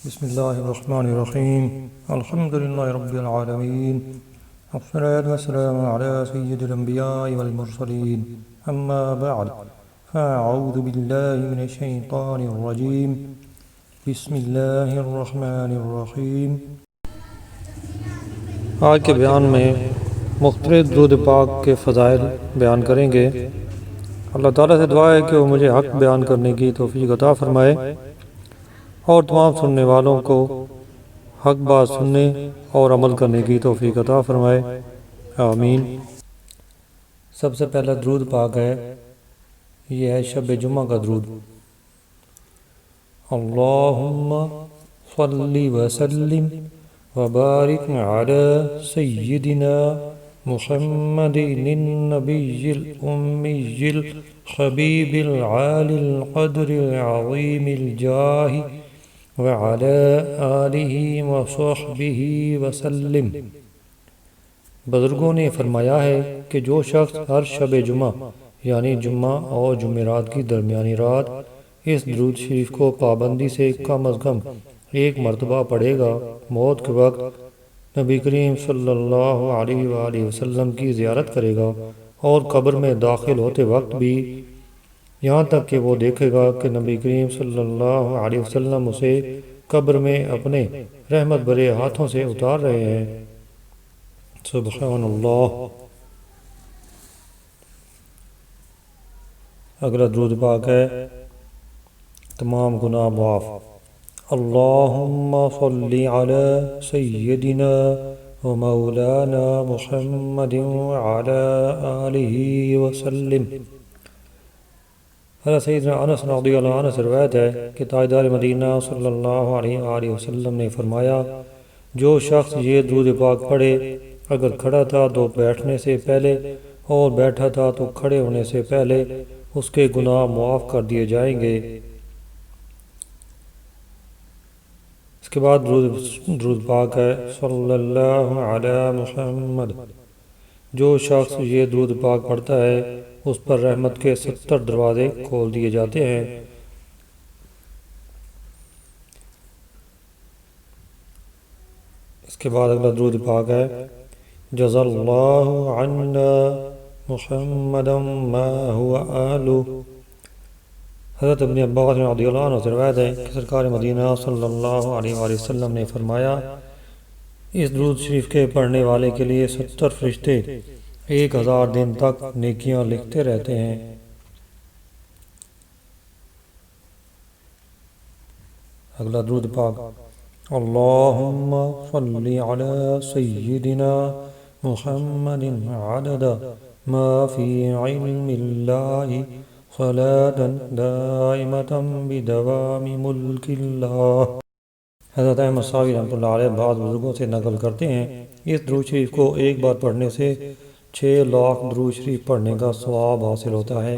بسم الله الرحمن الرحيم. الحمد لله رب العالمين، والصلاة والسلام على سيد الأنبياء والمرسلين. أما بعد، فأعوذ بالله من الشيطان الرجيم. بسم الله الرحمن الرحيم. آج کے بیان میں مختلف درود پاک کے فضائل بیان کریں گے۔ اللہ تعالیٰ سے دعا ہے کہ وہ مجھے حق بیان کرنے کی توفیق عطا فرمائے اور تمام سننے والوں کو حق بات سننے اور عمل کرنے کی توفیق عطا فرمائے، آمین۔ سب سے پہلا درود پاک ہے، یہ ہے شب جمعہ کا درود۔ اللہم صلی وسلم وبارک علی سیدنا محمد النبی الامی الحبیب العالی القدر العظیم الجاہ وعلی آلہ وصحبہ وسلم۔ بزرگوں نے فرمایا ہے کہ جو شخص ہر شب جمعہ یعنی جمعہ اور جمعرات کی درمیانی رات اس درود شریف کو پابندی سے کم از کم ایک مرتبہ پڑھے گا، موت کے وقت نبی کریم صلی اللہ علیہ وآلہ وسلم کی زیارت کرے گا اور قبر میں داخل ہوتے وقت بھی، یہاں تک کہ وہ دیکھے گا کہ نبی کریم صلی اللہ علیہ وسلم اسے قبر میں اپنے رحمت بھرے ہاتھوں سے اتار رہے ہیں۔ سبحان اللہ۔ اگلا درود پاک ہے، تمام گناہ معاف۔ اللہم صلی علی سیدنا و مولانا محمد وعلی آلہ وسلم۔ حضرت سیدنا انس رضی اللہ عنہ سے روایت ہے کہ تاجدار مدینہ صلی اللہ علیہ وآلہ وسلم نے فرمایا، جو شخص یہ درود پاک پڑھے، اگر کھڑا تھا تو بیٹھنے سے پہلے اور بیٹھا تھا تو کھڑے ہونے سے پہلے اس کے گناہ معاف کر دیے جائیں گے۔ اس کے بعد درود پاک ہے، صلی اللہ علی محمد۔ جو شخص یہ درود پاک پڑھتا ہے اس پر رحمت کے 70 دروازے کھول دیے جاتے ہیں۔ اس کے بعد اگلا درود پاک ہے، جزا اللہ عنا محمدا ما هو آلہ۔ حضرت ابن عباس رضی اللہ عنہ سے روایت ہے کہ سرکار مدینہ صلی اللہ علیہ وآلہ وسلم نے فرمایا، اس درود شریف کے پڑھنے والے کے لیے 70 فرشتے 1000 دن تک نیکیاں لکھتے رہتے ہیں۔ اگلا درود پاک، اللہم صلی علی سیدنا محمد عدد ما فی علم اللہ صلاة دائمة بدوام ملک اللہ۔ حضرت احمد صاحب رحمۃ اللہ علیہ بعض بزرگوں سے نقل کرتے ہیں، اس درود شریف کو ایک بار پڑھنے سے 6 لاکھ درود شریف پڑھنے کا ثواب حاصل ہوتا ہے۔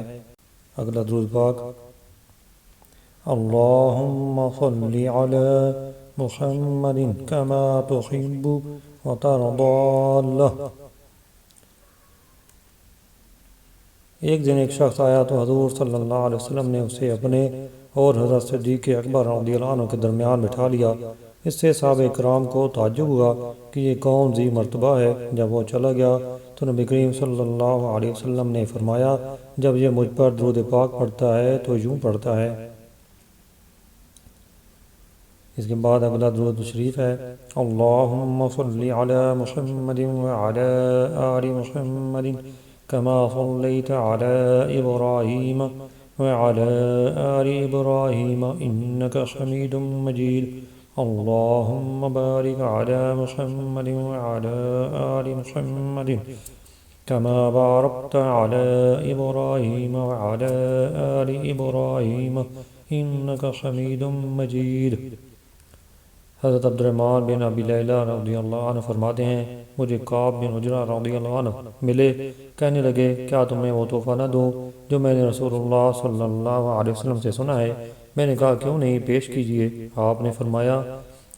اگلا درود پاک، اللہم صلی علی محمد کما تحب وترضی۔ ایک دن ایک شخص آیا تو حضور صلی اللہ علیہ وسلم نے اسے اپنے اور حضرت صدیق اکبر رضی اللہ عنہ کے درمیان بٹھا لیا۔ اس سے صحابہ کرام کو تعجب ہوا کہ یہ کون ذی مرتبہ ہے۔ جب وہ چلا گیا تو نبی کریم صلی اللہ علیہ وسلم نے فرمایا، جب یہ مجھ پر درود پاک پڑھتا ہے تو یوں پڑھتا ہے۔ اس کے بعد اگلا درود شریف ہے، اللہم صلی علی محمد وعلی آل محمد کما صلیت علی ابراہیم وعلی آل ابراہیم انک حمید مجید۔ اللہم بارک علی محمد وعلی آل محمد کما بارکت علی ابراہیم وعلی آل ابراہیم انک حمید مجید۔ حضرت عبد الرحمن بن ابی لیلہ رضی اللہ عنہ فرماتے ہیں، مجھے کعب بن عجرہ رضی اللہ عنہ ملے، کہنے لگے، کیا تمہیں وہ تحفہ نہ دوں جو میں نے رسول اللہ صلی اللہ علیہ وسلم سے سنا ہے؟ میں نے کہا، کیوں نہیں، پیش کیجئے۔ آپ نے فرمایا،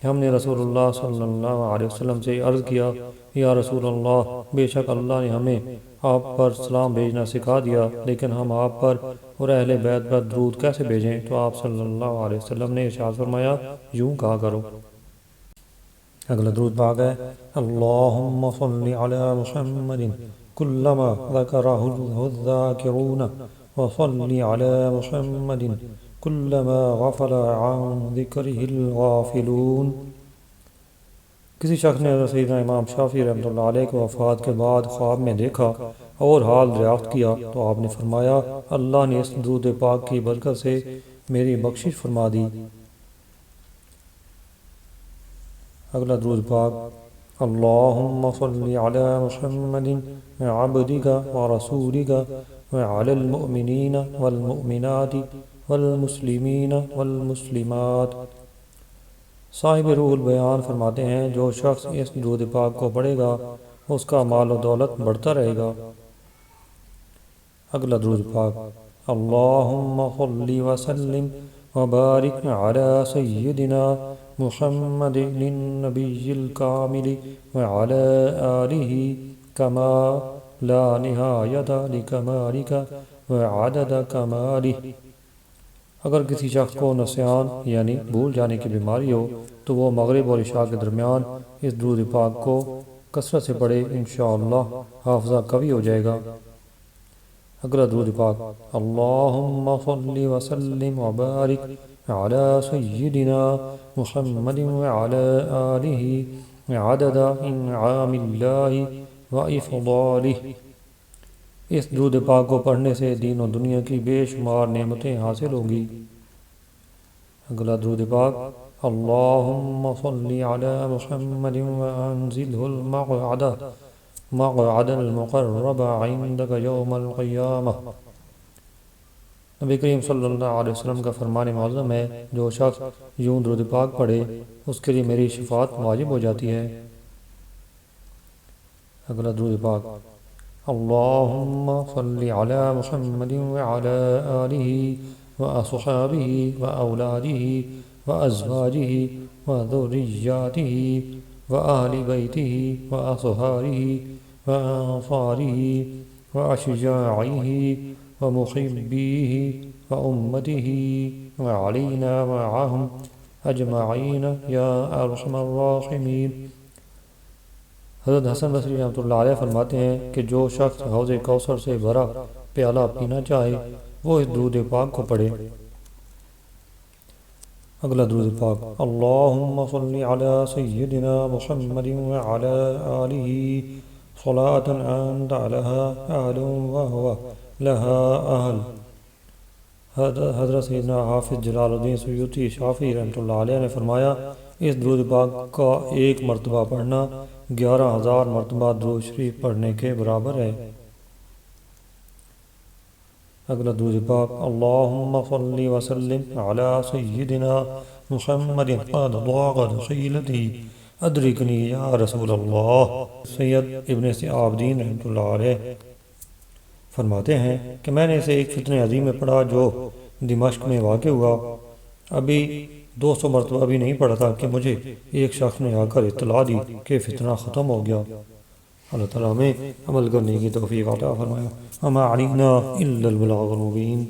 ہم نے رسول اللہ صلی اللہ علیہ وسلم سے عرض کیا یا رسول اللہ بے شک اللہ نے ہمیں آپ پر سلام بھیجنا سکھا دیا، لیکن ہم آپ پر اور اہل بیت پر درود کیسے بھیجیں؟ تو آپ صلی اللہ علیہ وسلم نے ارشاد فرمایا یوں کہا کرو۔ اگلا درود پاک ہے اللہم صلی علی محمد کلما ذکرہ الذاکرون وصلی علی محمد کلما غفل عن ذکرہ الغافلون۔ کسی شخص نے سیدنا امام شافعی رحمۃ اللہ علیہ کو وفات کے بعد خواب میں دیکھا اور حال دریافت کیا تو آپ نے فرمایا اللہ نے اس درود پاک کی برکت سے میری بخشش فرما دی۔ اگلا درود پاک اللہم صلی علی محمد عبدک ورسولک وعلی المؤمنین والمؤمنات والمسلمین والمسلمات۔ صاحب روح البیان فرماتے ہیں جو شخص اس درود پاک کو پڑھے گا اس کا مال و دولت بڑھتا رہے گا۔ اگلا درود پاک اللہم صلی وسلم وبارک علی سیدنا محمد النبی الکامل وعلی آلہ کما لا نہایت لکمالک وعدد کمالہ۔ اگر کسی شخص کو نسیان یعنی بھول جانے کی بیماری ہو تو وہ مغرب اور عشاء کے درمیان اس درود پاک کو کثرت سے پڑھے، انشاءاللہ حافظہ قوی ہو جائے گا۔ اگلا درود پاک اللہم صلی وسلم وبارک علی سیدنا محمد وعلی آلہ عدد انعام اللہ وافضالہ۔ اس درود پاک کو پڑھنے سے دین و دنیا کی بے شمار نعمتیں حاصل ہوں گی۔ اگلا درود پاک اللہم صلی علی محمد وانزلہ المقعد المقرب عندک یوم القیامہ۔ نبی کریم صلی اللہ علیہ وسلم کا فرمان معظم ہے جو شخص یوں درود پاک پڑھے اس کے لیے میری شفاعت واجب ہو جاتی ہے۔ اگلا درود پاک اللہم صلی علی محمد وعلی آلہ واصحابہ واولادہ وازواجہ وذریاتہ واہل بیتہ واصہارہ وانصارہ واشجاعہ ومحبیہ وامتہ وعلینا معہم اجمعین یا ارحم الراحمین۔ حضرت حسن بصری رحمۃ اللہ علیہ فرماتے ہیں کہ جو شخص حوض کوثر سے بھرا پیالہ پینا چاہے وہ اس درود پاک کو پڑھے۔ اگلا درود پاک اللہم صلی علی سیدنا محمد وعلی آلہ صلاۃ انت لہا اہل وہو لہا اہل۔ حضرت سیدنا حافظ جلال الدین سیوطی شافعی رحمۃ اللہ علیہ نے فرمایا اس درود پاک کا ایک مرتبہ پڑھنا 11,000 مرتبہ درود شریف پڑھنے کے برابر ہے۔ اگلا درود پاک اللہم صلی وسلم علی سیدنا محمد قد ضاقت خیلتی ادرکنی یا رسول اللہ۔ سید ابن عابدین رحمۃ اللہ علیہ فرماتے ہیں کہ میں نے اسے ایک فتنہ عظیم میں پڑھا جو دمشق میں واقع ہوا، ابھی 200 مرتبہ بھی نہیں پڑھا تھا کہ مجھے ایک شخص نے آ کر اطلاع دی کہ فتنہ ختم ہو گیا۔ اللہ تعالیٰ ہمیں عمل کرنے کی توفیق عطا فرمائے۔ وما علینا الا البلاغ المبین۔